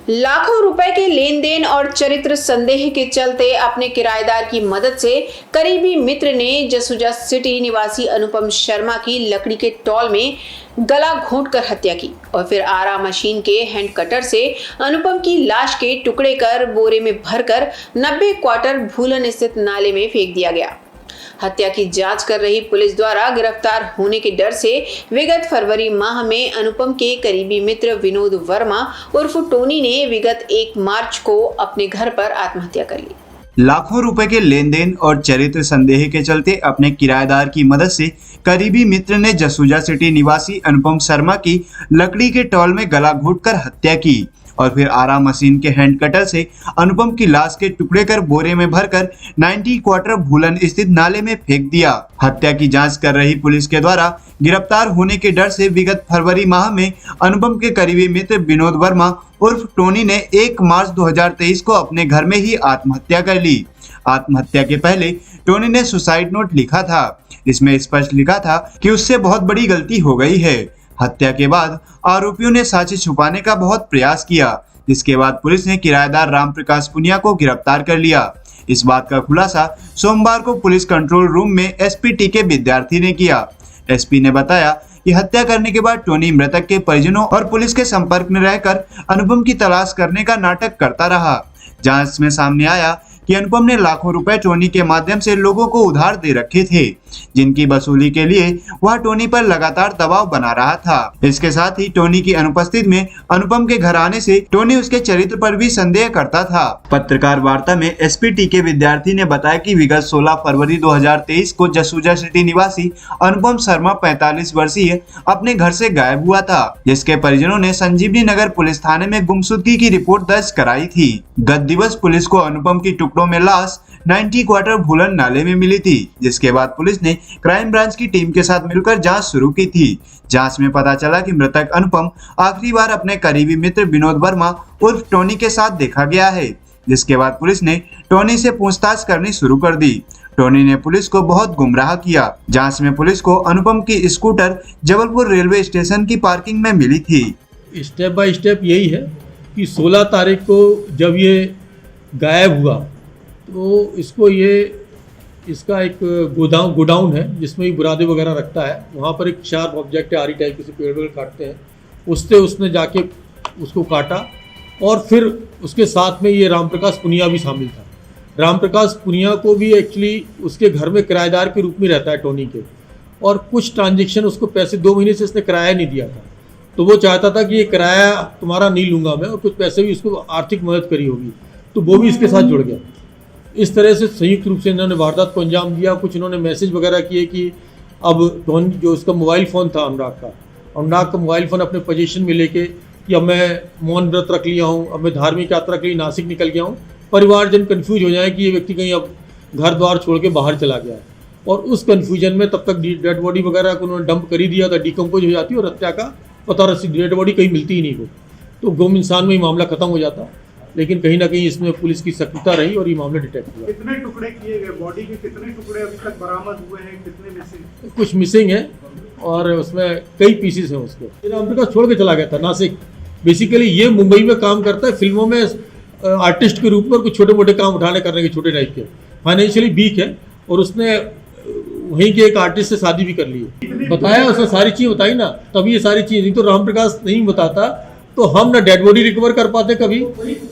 लाखों रुपए के लेन देन और चरित्र संदेह के चलते अपने किराएदार की मदद से करीबी मित्र ने जसूजा सिटी निवासी अनुपम शर्मा की लकड़ी के टॉल में गला घोंटकर हत्या की और फिर आरा मशीन के हैंड कटर से अनुपम की लाश के टुकड़े कर बोरे में भरकर 90 क्वार्टर भूलन स्थित नाले में फेंक दिया गया। हत्या की जांच कर रही पुलिस द्वारा गिरफ्तार होने के डर से विगत फरवरी माह में अनुपम के करीबी मित्र विनोद वर्मा उर्फ टोनी ने विगत 1 मार्च को अपने घर पर आत्महत्या कर ली। लाखों रुपए के लेन देन और चरित्र संदेह के चलते अपने किराएदार की मदद से करीबी मित्र ने जसूजा सिटी निवासी अनुपम शर्मा की लकड़ी के टॉल में गला घोंटकर हत्या की और फिर आरा मशीन के हैंड कटर से अनुपम की लाश के टुकड़े कर बोरे में भरकर 90 क्वार्टर भूलन स्थित नाले में फेंक दिया। हत्या की जांच कर रही पुलिस के द्वारा गिरफ्तार होने के डर से विगत फरवरी माह में अनुपम के करीबी मित्र विनोद वर्मा उर्फ टोनी ने 1 मार्च 2023 को अपने घर में ही आत्महत्या कर ली। आत्महत्या के पहले टोनी ने सुसाइड नोट लिखा था। इसमें स्पष्ट लिखा था कि उससे बहुत बड़ी गलती हो गई है। हत्या के बाद आरोपियों ने साक्ष्य छुपाने का बहुत प्रयास किया, जिसके बाद पुलिस ने किराएदार रामप्रकाश पुनिया को गिरफ्तार कर लिया। इस बात का खुलासा सोमवार को पुलिस कंट्रोल रूम में एसपी के विद्यार्थी ने किया। एसपी ने बताया कि हत्या करने के बाद टोनी मृतक के परिजनों और पुलिस के संपर्क में रहकर अनुपम की तलाश करने का नाटक करता रहा। जांच में सामने आया कि अनुपम ने लाखों रुपए टोनी के माध्यम से लोगों को उधार दे रखे थे, जिनकी वसूली के लिए वह टोनी पर लगातार दबाव बना रहा था। इसके साथ ही टोनी की अनुपस्थिति में अनुपम के घर आने से टोनी उसके चरित्र पर भी संदेह करता था। पत्रकार वार्ता में एसपी के विद्यार्थी ने बताया कि विगत 16 फरवरी 2023 को जसूजा सिटी निवासी अनुपम शर्मा 45 वर्षीय अपने घर से गायब हुआ था, जिसके परिजनों ने संजीवनी नगर पुलिस थाने में गुमशुदगी की रिपोर्ट दर्ज कराई थी। गत दिवस पुलिस को अनुपम की टुकड़ों में लाश 90 क्वार्टर भूलन नाले में मिली थी, जिसके बाद पुलिस ने क्राइम ब्रांच की टीम के साथ मिलकर जांच शुरू की थी। जांच में पता चला कि मृतक अनुपम आखिरी बार अपने करीबी मित्र विनोद वर्मा उर्फ टोनी के साथ देखा गया है, जिसके बाद पुलिस ने टोनी से पूछताछ करनी शुरू कर दी। टोनी ने पुलिस को बहुत गुमराह किया। जांच में पुलिस को अनुपम की स्कूटर जबलपुर रेलवे स्टेशन की पार्किंग में मिली थी। स्टेप बाय स्टेप यही है कि 16 तारीख को जब ये गायब हुआ तो इसका एक गोडाउन है जिसमें ये बुरादे वगैरह रखता है। वहाँ पर एक शार्प ऑब्जेक्ट है, आरी टाइप के पेड़ वेड़ काटते हैं, उसने जाके उसको काटा और फिर उसके साथ में ये रामप्रकाश पुनिया भी शामिल था। रामप्रकाश पुनिया को भी एक्चुअली उसके घर में किराएदार के रूप में रहता है टोनी के, और कुछ ट्रांजेक्शन उसको पैसे 2 महीने से इसने किराया नहीं दिया था, तो वो चाहता था कि ये किराया तुम्हारा नहीं लूँगा मैं, और कुछ पैसे भी उसको आर्थिक मदद करी होगी, तो वो भी इसके साथ जुड़ गया। इस तरह से संयुक्त रूप से इन्होंने वारदात को अंजाम दिया। कुछ इन्होंने मैसेज वगैरह किए कि अब टोनी जो उसका मोबाइल फ़ोन था अनुराग का मोबाइल फ़ोन अपने पोजीशन में लेके कि अब मैं मौन व्रत रख लिया हूँ, अब मैं धार्मिक यात्रा के लिए नासिक निकल गया हूँ, परिवारजन कन्फ्यूज हो जाए कि ये व्यक्ति कहीं अब घर द्वार छोड़ के बाहर चला गया है, और उस कन्फ्यूजन में तब तक डेड बॉडी वगैरह को उन्होंने डंप कर ही दिया था, डिकम्पोज हो जाती है और हत्या का पता रसी डेड बॉडी कहीं मिलती ही नहीं को, तो गुम इंसान में ही मामला खत्म हो जाता। लेकिन कहीं ना कहीं इसमें पुलिस की सक्रियता रही और ये मामला डिटेक्ट हुआ। कितने टुकड़े किए गए, बॉडी के कितने टुकड़े अभी तक बरामद हुए हैं, कितने मिसिंग? कुछ मिसिंग है और उसमें कई पीसेस हैं उसके। रामप्रकाश छोड़ के चला गया था नासिक। बेसिकली ये मुंबई में काम करता है, फिल्मों में आर्टिस्ट के रूप में कुछ छोटे मोटे काम उठाने करने के, छोटे टाइप के, फाइनेंशियली वीक है, और उसने वहीं के एक आर्टिस्ट से शादी भी कर ली है। बताया उसने, सारी चीज़ बताई ना, तभी ये सारी चीज़, नहीं तो रामप्रकाश नहीं बताता तो हम ना डेड बॉडी रिकवर कर पाते कभी,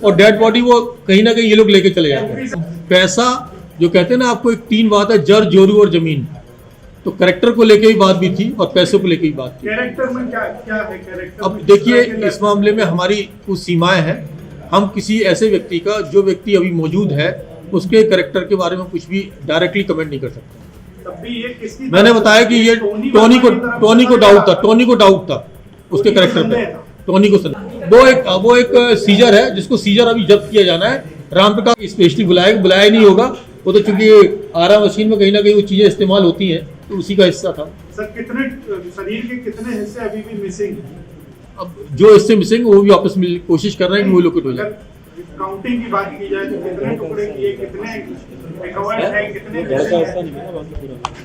और डेड बॉडी वो कहीं ना कहीं ये लोग लेके चले जाते हैं। पैसा जो कहते हैं ना, आपको एक 3 बात है, जर जोरू और जमीन, तो कैरेक्टर को लेके भी बात भी थी और पैसों को लेके भी बात थी। कैरेक्टर में क्या है कैरेक्टर? अब देखिए, इस मामले में हमारी कुछ सीमाएं हैं। हम किसी ऐसे व्यक्ति का, जो व्यक्ति अभी मौजूद है, उसके कैरेक्टर के बारे में कुछ भी डायरेक्टली कमेंट नहीं कर सकते। तब भी ये किसकी, मैंने बताया कि ये टोनी को डाउट था उसके कैरेक्टर पे, टोनी को वो एक सीजर है जिसको सीजर अभी जब्त किया जाना है। रामप्रकाश स्पेशली बुलाया नहीं होगा, वो तो चूंकि आरा मशीन में कहीं ना कहीं वो चीजें इस्तेमाल होती हैं, तो उसी का हिस्सा था। सर, कितने शरीर के कितने हिस्से अभी भी मिसिंग हैं? अब जो हिस्से मिसिंग वो भी वापस कोशिश कर रहे हैं कि वो लोकेट हो जाए। काउंटिंग की बात की जाए तो कितने टुकड़े किए, कितने रिकवर्ड है, कितने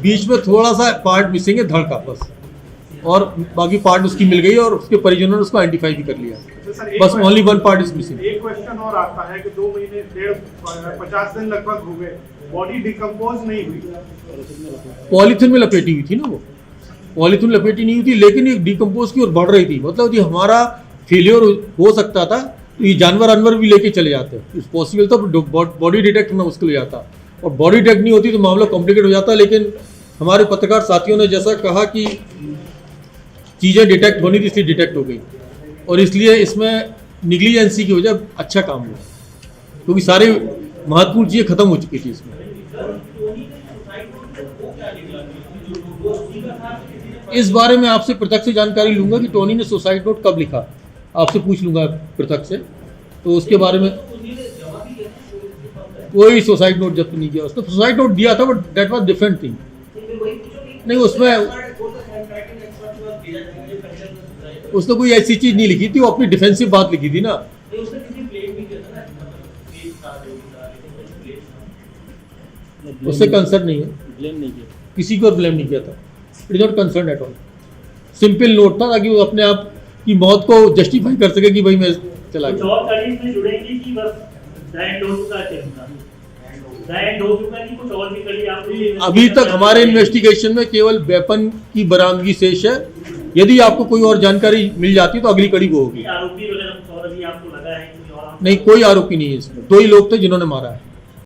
बीच में थोड़ा सा पार्ट मिसिंग है, धड़ का, बस और बाकी पार्ट उसकी मिल गई और उसके परिजनों ने उसको आइडेंटिफाई भी कर लिया। सर, एक बस question- only one part is missing. एक क्वेश्चन और आता है कि 2 महीने 50 दिन लगभग हो गए, बॉडी डिकम्पोज नहीं हुई। पॉलीथिन में लपेटी हुई थी ना, वो पॉलीथिन लपेटी नहीं हुई थी, लेकिन ये डिकम्पोज की ओर बढ़ रही थी। मतलब ये हमारा फेलियर हो सकता था तो ये जानवर अनवर भी लेके चले जाते। इस पॉसिबल था, बॉडी डिटेक्ट करना मुश्किल हो जाता, और बॉडी डिटेक्ट नहीं होती तो मामला कॉम्प्लिकेट हो जाता। लेकिन हमारे पत्रकार साथियों ने जैसा कहा कि चीज़ें डिटेक्ट होनी थी, इसलिए डिटेक्ट हो गई, और इसलिए इसमें निग्लिजेंसी की वजह अच्छा काम हुआ, क्योंकि सारे महत्वपूर्ण चीज़ें खत्म हो चुकी थी इसमें। इस बारे में आपसे पृथक से जानकारी लूंगा कि टोनी ने सुसाइड नोट कब लिखा, आपसे पूछ लूंगा पृथक से, तो उसके बारे में कोई सुसाइड नोट जब्त नहीं किया। उसने सुसाइड नोट दिया था, but that was different thing. नहीं, उसने कोई ऐसी चीज नहीं लिखी थी, वो अपनी डिफेंसिव बात लिखी थी ना। उससे कंसर्न नहीं है, ब्लेम नहीं किया। किसी को ब्लेम नहीं किया था। It is not concern at all. Simple note था ताकि वो अपने आप की मौत को जस्टिफाई कर सके कि भाई मैं चला कुछ गया। और कड़ी में जुड़ेंगी कि बस दैंड हो चुका है, दैंड हो चुका है कि कुछ और भी कड़ी आपने? अभी तक हमारे इन्वेस्टिगेशन में केवल वेपन की बरामदगी शेष है। यदि आपको कोई और जानकारी मिल जाती तो अगली कड़ी वो होगी। आरोपी वगैरह कुछ और अभी आपको लगा है कि और? नहीं, कोई आरोपी नहीं है इसमें। 2 ही लोग थे जिन्होंने मारा है।